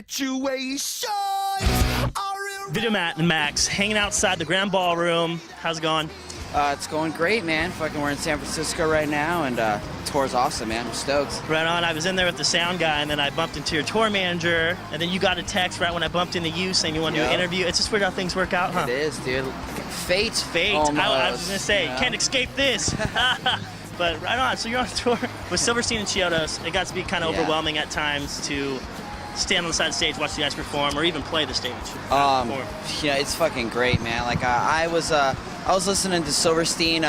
situations are Video Matt and Max hanging outside the Grand Ballroom. How's it going? It's going great, man. Fucking, we're in San Francisco right now, and tour's awesome, man. I'm stoked. Right on. I was in there with the sound guy, and then I bumped into your tour manager, and then you got a text right when I bumped into you saying you wanted to do an interview. It's just weird how things work out, huh? It is, dude. Fate. Fate. Almost, I was gonna say, can't escape this. But right on. So you're on tour with Silverstein and Chiodos. It got to be kind of overwhelming at times to stand on the side of the stage, watch the guys perform, or even play the stage. Yeah, it's fucking great, man. Like I was listening to Silverstein.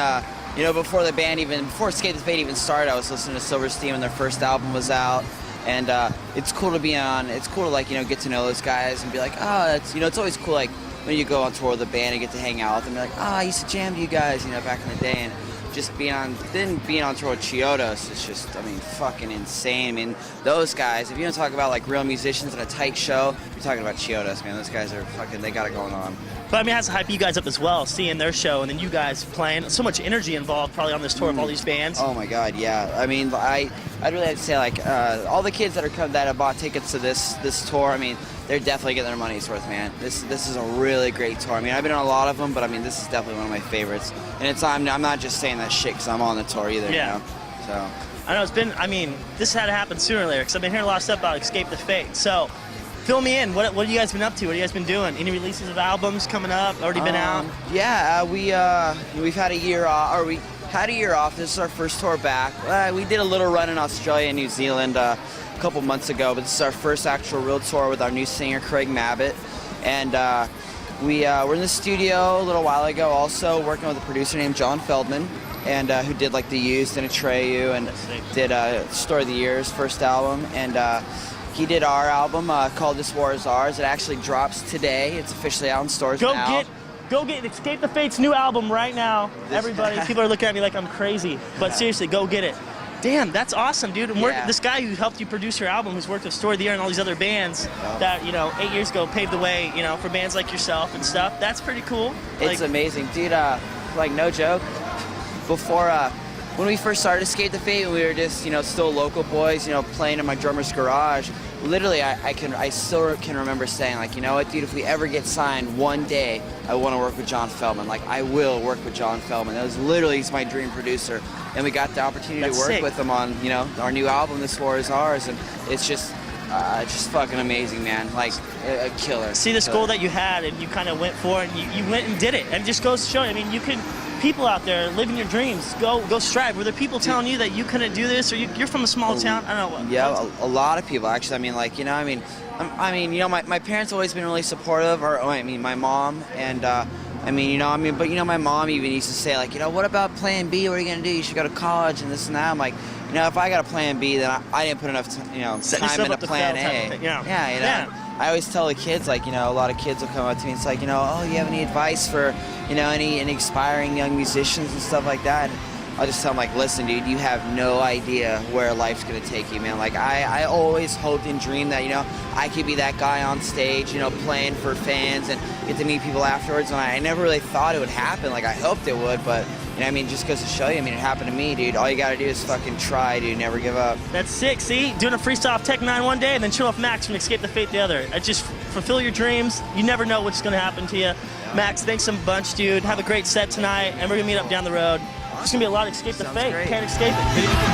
You know, before Escape the Fate even started, I was listening to Silverstein when their first album was out, and it's cool to be on. It's cool to, like, you know, get to know those guys and be like, oh, it's, you know, it's always cool, like when you go on tour with a band and get to hang out with them, be like, oh, I used to jam to you guys, you know, back in the day, and just being on tour with Chiodos is just, I mean, fucking insane. I mean, those guys, if you don't talk about like real musicians in a tight show, you're talking about Chiodos, man. Those guys are fucking, they got it going on. But I mean, it has to hype you guys up as well, seeing their show and then you guys playing. So much energy involved probably on this tour of all these bands. Oh my God, yeah. I mean, I'd really have to say, like, all the kids that have bought tickets to this tour, I mean, they're definitely getting their money's worth, man. This is a really great tour. I mean, I've been on a lot of them, but I mean, this is definitely one of my favorites. And I'm not just saying that shit because I'm on the tour either, yeah. You know? So. I know it's been, I mean, this had to happen sooner or later because I've been hearing a lot of stuff about Escape the Fate. So, fill me in. What have you guys been up to? What have you guys been doing? Any releases of albums coming up? Already been out? Yeah, we've had a year off, or we had a year off. This is our first tour back. We did a little run in Australia and New Zealand a couple months ago, but this is our first actual real tour with our new singer, Craig Mabbitt. And we're in the studio a little while ago also working with a producer named John Feldman, and who did like The Used and Atreyu, and did Story of the Year's first album. And he did our album called This War Is Ours. It actually drops today. It's officially out in stores now. Go get Escape the Fate's new album right now. Everybody, people are looking at me like I'm crazy, but seriously, go get it. Damn, that's awesome, dude. And this guy who helped you produce your album, who's worked with Story of the Year and all these other bands that, you know, 8 years ago paved the way, you know, for bands like yourself and stuff. That's pretty cool. It's amazing, dude. Like, no joke. Before, when we first started Escape the Fate, we were just, you know, still local boys, you know, playing in my drummer's garage. Literally, I still can remember saying, like, you know what, dude, if we ever get signed one day, I want to work with John Feldman. Like, I will work with John Feldman. That was literally, he's my dream producer. And we got the opportunity to work with him on, you know, our new album, This War Is Ours. And it's just fucking amazing, man. Like, a killer. See this goal that you had and you kind of went for it and you went and did it. And it just goes to show you, I mean, you could, people out there living your dreams, go strive. Were there people telling you that you couldn't do this, or you're from a small town? I don't know what. Yeah, a lot of people, actually. I mean, like, you know, I mean, you know, my parents always been really supportive, or I mean, my mom, and but you know, my mom even used to say, like, you know, what about plan B? What are you gonna do? You should go to college and this and that. I'm like, you know, if I got a plan B, then I didn't put enough, time into plan A. Yeah, you know. I always tell the kids, like, you know, a lot of kids will come up to me and it's like, you know, oh, you have any advice for, you know, any aspiring young musicians and stuff like that? And I'll just tell them, like, listen, dude, you have no idea where life's gonna take you, man. Like, I always hoped and dreamed that, you know, I could be that guy on stage, you know, playing for fans and get to meet people afterwards. And I never really thought it would happen. Like, I hoped it would, but, you know, I mean, just goes to show you, I mean, it happened to me, dude. All you gotta do is fucking try, dude. Never give up. That's sick, see? Doing a freestyle off Tech 9 one day and then chill off Max from Escape the Fate the other. Just fulfill your dreams. You never know what's gonna happen to you. Max, thanks a bunch, dude. Have a great set tonight, and we're gonna meet up down the road. There's gonna be a lot of Escape the Fate. Can't escape it.